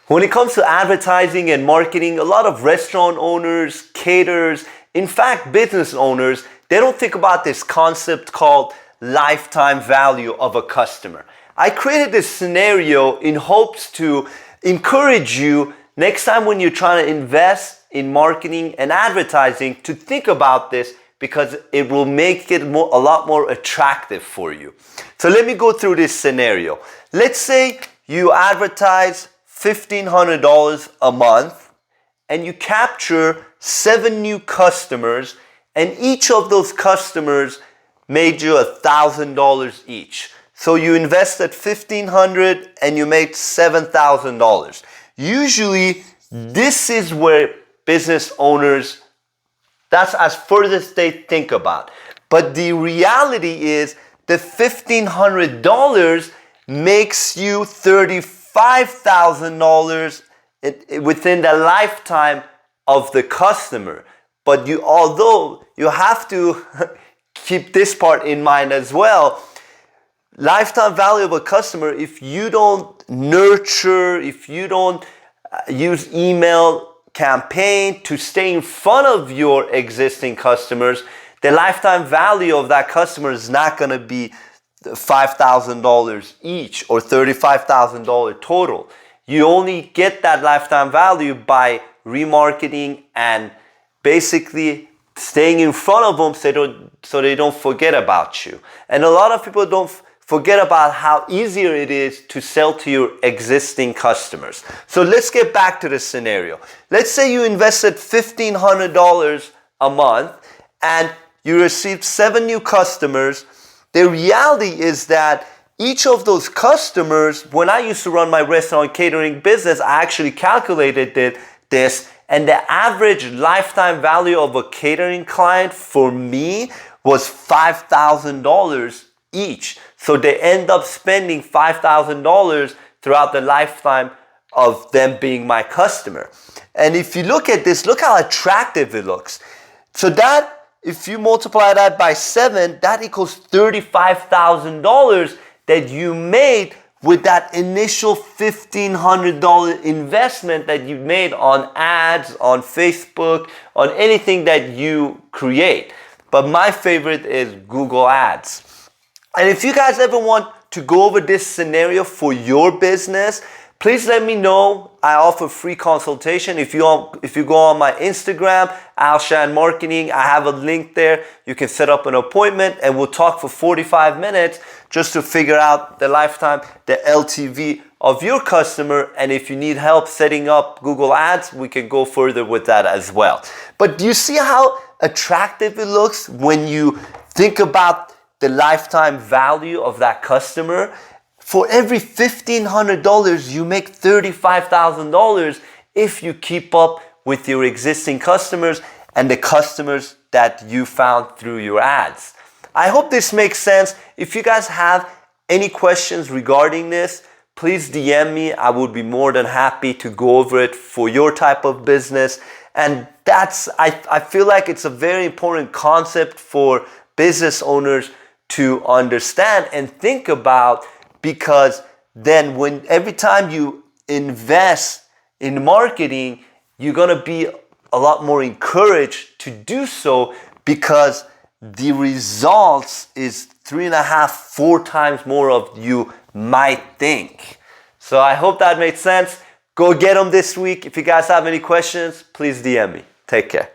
When it comes to advertising and marketing, a lot of restaurant owners, caterers, in fact, business owners, they don't think about this concept called lifetime value of a customer. I created this scenario in hopes to encourage you next time when you're trying to invest in marketing and advertising to think about this, because it will make it a lot more attractive for you. So let me go through this scenario. Let's say you advertise $1,500 a month and you capture 7 new customers, and each of those customers made you $1,000 each. So you invested $1,500 and you made $7,000. Usually this is where business owners, that's as furthest they think about. But the reality is the $1,500 makes you $35,000 within the lifetime of the customer. But although you have to keep this part in mind as well, lifetime value of a customer, if you don't nurture, if you don't use email campaign to stay in front of your existing customers, the lifetime value of that customer is not going to be $5,000 each or $35,000 total. You only get that lifetime value by remarketing and basically staying in front of them so they don't forget about you. And a lot of people don't forget about how easier it is to sell to your existing customers. So let's get back to the scenario. Let's say you invested $1,500 a month and you received 7 new customers. The reality is that each of those customers, when I used to run my restaurant catering business, I actually calculated this, and the average lifetime value of a catering client for me was $5,000 each. So they end up spending $5,000 throughout the lifetime of them being my customer. And if you look at this, look how attractive it looks. So that, if you multiply that by 7, that equals $35,000 that you made with that initial $1,500 investment that you made on ads, on Facebook, on anything that you create. But my favorite is Google Ads. And if you guys ever want to go over this scenario for your business, please let me know. I offer free consultation. If you go on my Instagram, Alshan Marketing, I have a link there. You can set up an appointment and we'll talk for 45 minutes just to figure out the lifetime, the LTV of your customer. And if you need help setting up Google Ads, we can go further with that as well. But do you see how attractive it looks when you think about the lifetime value of that customer? For every $1,500, you make $35,000 if you keep up with your existing customers and the customers that you found through your ads. I hope this makes sense. If you guys have any questions regarding this, please DM me. I would be more than happy to go over it for your type of business. And I feel like it's a very important concept for business owners to understand and think about, because then every time you invest in marketing, you're gonna be a lot more encouraged to do so, because the results is 3.5, 4 times more of you might think. So I hope that made sense. Go get them this week. If you guys have any questions, please DM me. Take care.